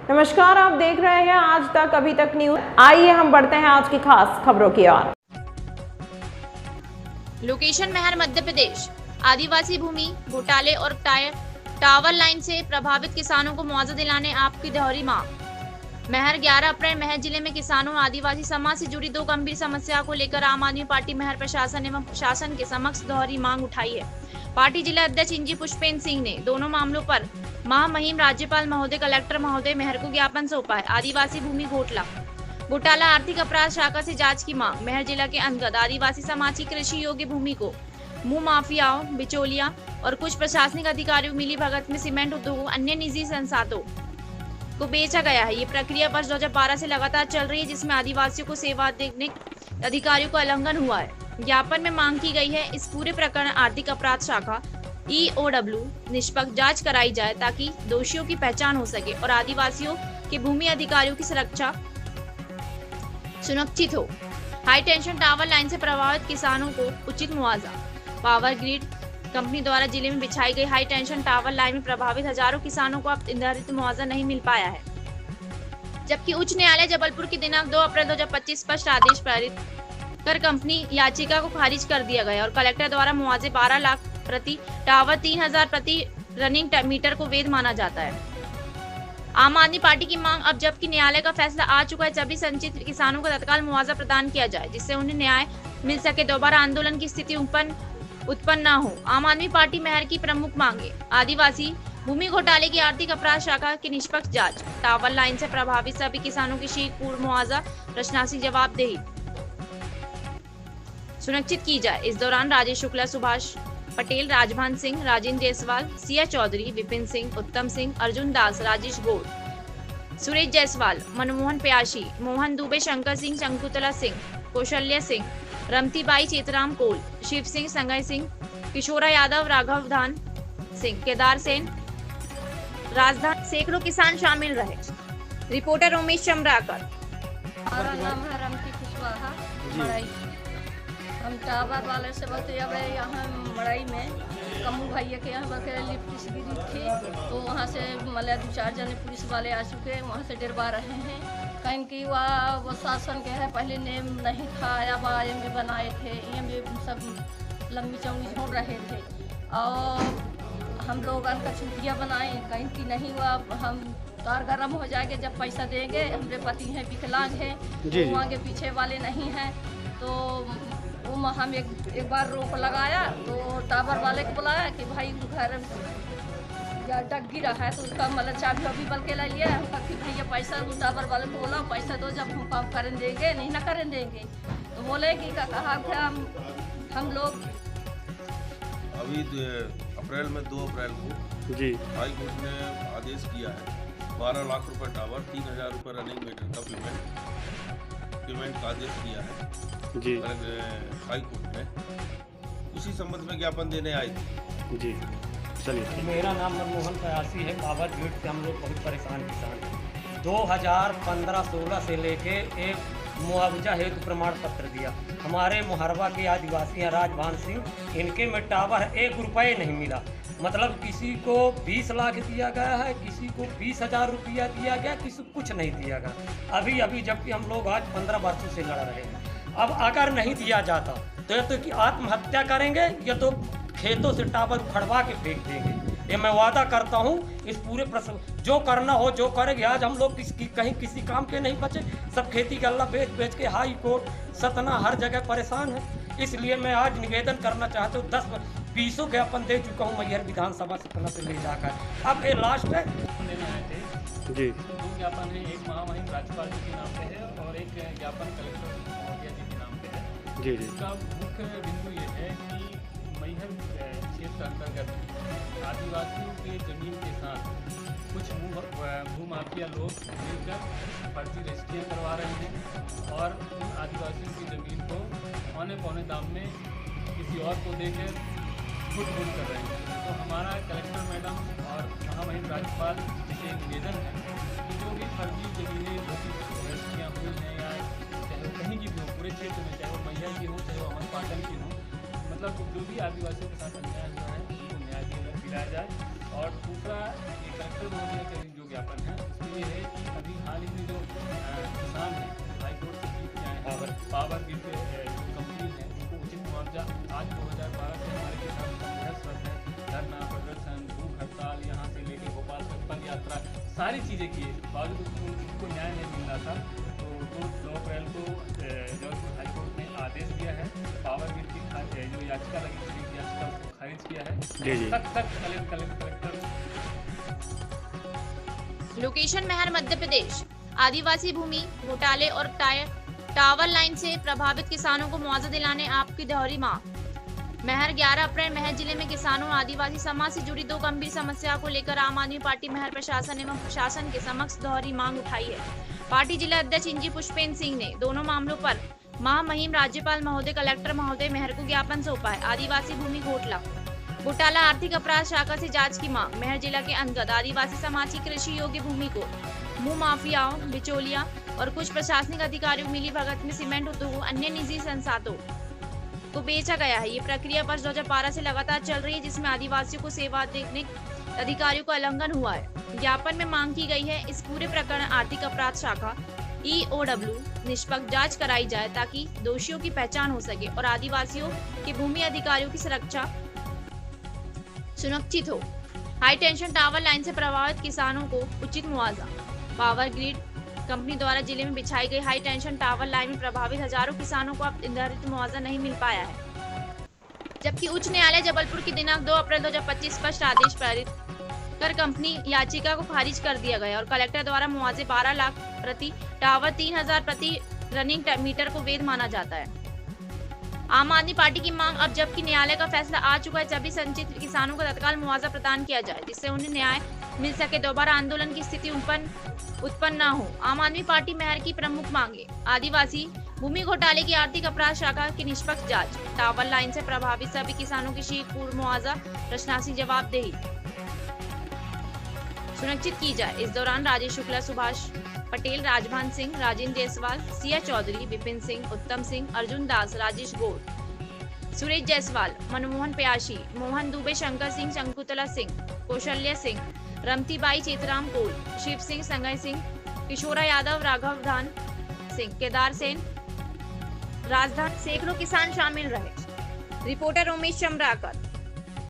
नमस्कार, आप देख रहे हैं आज तक अभी तक न्यूज। आइए हम बढ़ते हैं आज की खास खबरों की ओर। लोकेशन महर मध्य प्रदेश। आदिवासी भूमि घोटाले और टावर लाइन से प्रभावित किसानों को मुआवजा दिलाने आपकी दोहरी मांग। महर 11 अप्रैल महर जिले में किसानों और आदिवासी समाज से जुड़ी दो गंभीर समस्या को लेकर आम आदमी पार्टी महर प्रशासन एवं शासन के समक्ष दोहरी मांग उठाई है। पार्टी जिला अध्यक्ष इंजी पुष्पेंद्र सिंह ने दोनों मामलों पर महामहिम राज्यपाल महोदय, कलेक्टर महोदय महर को ज्ञापन सौंपा है। आदिवासी भूमि घोटाला आर्थिक अपराध शाखा से जांच की मांग। महर जिला के अंतर्गत आदिवासी समाज की कृषि योग्य भूमि को मुंह माफियाओं, बिचौलिया और कुछ प्रशासनिक अधिकारियों मिली भगत में सीमेंट उद्योगों अन्य निजी संस्थानों को बेचा गया है। ये प्रक्रिया वर्ष 2012 से लगातार चल रही है, जिसमें आदिवासियों को सेवा देने अधिकारियों का उल्लंघन हुआ है। ज्ञापन में मांग की गई है इस पूरे प्रकरण आर्थिक अपराध शाखा EOW निष्पक्ष जांच कराई जाए ताकि दोषियों की पहचान हो सके और आदिवासियों के भूमि अधिकारियों की सुरक्षा सुनिश्चित हो। हाई टेंशन टावर लाइन से प्रभावित किसानों को उचित मुआवजा। पावर ग्रिड कंपनी द्वारा जिले में बिछाई गई हाई टेंशन टावर लाइन में प्रभावित हजारों किसानों को अब निर्धारित मुआवजा नहीं मिल पाया है, जबकि उच्च न्यायालय जबलपुर की दिनांक 2 अप्रैल 2025 स्पष्ट आदेश पारित कर कंपनी याचिका को खारिज कर दिया गया और कलेक्टर द्वारा मुआवजे 12 लाख प्रति टावर 3000 प्रति रनिंग मीटर को वैध माना जाता है। आम आदमी पार्टी की मांग, अब जबकि न्यायालय का फैसला आ चुका है, सभी संचित किसानों को तत्काल मुआवजा प्रदान किया जाए जिससे उन्हें न्याय मिल सके, दोबारा आंदोलन की स्थिति उत्पन्न न हो। आम आदमी पार्टी महर की प्रमुख मांगे आदिवासी भूमि घोटाले की आर्थिक अपराध शाखा की निष्पक्ष जांच, टावर लाइन से प्रभावित सभी किसानों की शीघ्र पूर्ण मुआवजा, प्रशासनिक जवाबदेही सुनिश्चित की जाए। इस दौरान राजेश शुक्ला, सुभाष पटेल, राजभान सिंह, राजेंद्र जायसवाल, सिया चौधरी, विपिन सिंह, उत्तम सिंह, अर्जुन दास, राजेश गौड़, सुरेश जायसवाल, मनमोहन प्यासी, मोहन दुबे, शंकर सिंह, शंकुतला सिंह, कौशल्या सिंह, रमतीबाई, चेतराम कोल, शिव सिंह, संगय सिंह, किशोरा यादव, राघव धान सिंह, केदार सेन, राजधान सैकड़ों किसान शामिल रहे। रिपोर्टर उमेश चमराकर। हमारा नाम है रमती कुशवाहा मड़ई। हम टावर वाले से बोलते अब यहाँ मड़ई में कमू भैया के यहाँ बके लिफ्ट गिरी थी, तो वहाँ से मतलब 2-4 जने पुलिस वाले आ चुके, वहाँ से डरवा रहे हैं। कहीं कि वह वो शासन के है, पहले नेम नहीं था, अब आयम भी बनाए थे, ये सब लंबी चौड़ी छोड़ रहे थे और हम लोग का छुट्टियाँ बनाए, कहीं कि नहीं हुआ। हम तार गर्म हो जाएंगे जब पैसा देंगे। हमारे पति हैं विकलांग हैं, वो आगे पीछे वाले नहीं हैं, तो वो हम एक बार रोक लगाया तो टावर वाले को बुलाया कि भाई घर या डग गिरा है तो उसका मतलब चाबी अभी बल के ले लिया। हम कहा कि भैया पैसा, टावर वाले को बोला पैसा दो, जब हम काम करें देंगे, नहीं ना करें देंगे। तो बोले कि कहा थे हम लोग अभी अप्रैल में 2 अप्रैल को जी हाई कोर्ट ने आदेश किया है 12 लाख रुपए टावर, 3000 रुपये रनिंग मीटर का पेमेंट का आदेश किया है जी हाई कोर्ट ने। उसी संबंध में ज्ञापन देने आए थे जी। चलिए, मेरा नाम मनमोहन प्यासी है। पावर ग्रिड से हम लोग बहुत परेशान किसान हैं। 2015-16 से लेके एक मुआवजा हेतु प्रमाण पत्र दिया। हमारे मुहरबा के आदिवासी हैं राजभान सिंह, इनके में टावर 1 रुपये नहीं मिला। मतलब किसी को 20 लाख दिया गया है, किसी को 20,000 रुपया दिया गया, किसी को कुछ नहीं दिया गया। अभी जबकि हम लोग आज 15 वर्षों से लड़ रहे हैं। अब अगर नहीं दिया जाता तो या तो कि आत्महत्या करेंगे या तो खेतों से टावर उखड़वा के फेंक देंगे। ये मैं वादा करता हूँ। इस पूरे प्रश्न जो करना हो जो करेंगे। आज हम लोग कहीं किसी काम के नहीं बचे, सब खेती गल्ला बेच के हाई कोर्ट, सतना, हर जगह परेशान है। इसलिए मैं आज निवेदन करना चाहता हूँ। 10-20 ज्ञापन दे चुका हूँ मैहर विधानसभा सतना से ले जाकर। अब ये लास्ट है जी। 2 ज्ञापन है, एक महामहिम राज्यपाल जी के नाम पे है और एक ज्ञापन कलेक्टर महोदया जी के नाम पे है जी। इसका मुख्य बिंदु ये है कि मैहर क्षेत्र अंतर्गत आदिवासियों के जमीन के साथ कुछ भूमाफिया लोग मिलकर फर्जी रजिस्ट्रियाँ करवा रहे हैं और उन आदिवासियों की ज़मीन को औने पौने दाम में किसी और को देकर फुट कर रहे हैं। तो हमारा कलेक्टर मैडम और महामहिम राज्यपाल से निवेदन है कि जो भी फर्जी ज़मीनें रजिस्ट्रियाँ हुई हैं या चाहे कहीं की भी हो, पूरे क्षेत्र में, चाहे वो मैहर की हो चाहे वो अमर पाटन की हो, मतलब जो भी आदिवासियों के साथ अन्याय हुआ है उनको न्याय दिलाया जाए। और दूसरा, ये कलेक्टर महोदय के जो ज्ञापन है उसमें ये है कि अभी हाल ही में जो किसान हैं हाईकोर्ट से जीत के आए हैं पावर ग्रिड जो कंपनी है उनको उचित मुआवजा आज 2012 से हमारे किसान संघर्षरत है, धरना प्रदर्शन, भूख हड़ताल, यहाँ से लेके भोपाल तक पद यात्रा सारी चीज़ें किए, बावजूद उनको न्याय नहीं मिल रहा था। तो 2 अप्रैल को जबलपुर हाईकोर्ट ने आदेश दिया है, पावर ग्रिड की जो याचिका लगी थी याचिका उसको खारिज किया है। तक कलेक्टर। लोकेशन महर मध्य प्रदेश। आदिवासी भूमि घोटाले और टावर लाइन से प्रभावित किसानों को मुआवजा दिलाने आपकी दोहरी मांग। महर 11 अप्रैल महर जिले में किसानों और आदिवासी समाज से जुड़ी 2 गंभीर समस्या को लेकर आम आदमी पार्टी महर प्रशासन एवं प्रशासन के समक्ष दोहरी मांग उठाई है। पार्टी जिला अध्यक्ष इंजी पुष्पेंद्र सिंह ने दोनों मामलों पर महामहिम राज्यपाल महोदय, कलेक्टर महोदय महर को ज्ञापन सौंपा है। आदिवासी भूमि घोटाला आर्थिक अपराध शाखा से जांच की मांग। महर जिला के अंतर्गत आदिवासी समाज की कृषि योग्य भूमि को मुंह माफियाओं, बिचौलिया और कुछ प्रशासनिक अधिकारियों मिली भगत में सीमेंट उद्योग अन्य निजी संस्थानों को बेचा गया है। ये प्रक्रिया वर्ष 2012 से लगातार चल रही है, जिसमें आदिवासियों को सेवा देने अधिकारियों का उल्लंघन हुआ है। ज्ञापन में मांग की गई है इस पूरे प्रकरण आर्थिक अपराध शाखा EOW निष्पक्ष जांच कराई जाए ताकि दोषियों की पहचान हो सके और आदिवासियों के भूमि अधिकारियों की सुरक्षा सुनिश्चित हो। हाई टेंशन टावर लाइन से प्रभावित किसानों को उचित मुआवजा। पावर ग्रिड कंपनी द्वारा जिले में बिछाई गई हाई टेंशन टावर लाइन में प्रभावित हजारों किसानों को अब निर्धारित मुआवजा नहीं मिल पाया है, जबकि उच्च न्यायालय जबलपुर की दिनांक 2 अप्रैल 2025 स्पष्ट आदेश पारित कर कंपनी याचिका को खारिज कर दिया गया और कलेक्टर द्वारा मुआवजे 12 लाख प्रति टावर 3000 प्रति रनिंग मीटर को वैध माना जाता है। आम आदमी पार्टी की मांग अब जबकि न्यायालय का फैसला आ चुका है, सभी संचित किसानों को तत्काल मुआवजा प्रदान किया जाए जिससे उन्हें न्याय मिल सके, दोबारा आंदोलन की स्थिति उत्पन्न न हो। आम आदमी पार्टी महर की प्रमुख मांगे आदिवासी भूमि घोटाले की आर्थिक अपराध शाखा की निष्पक्ष जांच, टावर लाइन से प्रभावित सभी किसानों की शीघ्र पूर्ण मुआवजा प्रशासनिक जवाबदेही सुनिश्चित की जाए। इस दौरान राजेश शुक्ला, सुभाष पटेल, राजभान सिंह, राजेंद्र जायसवाल, सिया चौधरी, विपिन सिंह, उत्तम सिंह, अर्जुन दास, राजेश गौर, सुरेश जायसवाल, मनमोहन प्यासी, मोहन दुबे, शंकर सिंह, शंकुतला सिंह, कौशल्य सिंह, रमतीबाई, चेतराम कोल, शिव सिंह, संजय सिंह, किशोरा यादव, राघव धान सिंह, केदार सेन, राजधान सैकड़ों किसान शामिल रहे। रिपोर्टर उमेश चमराकर।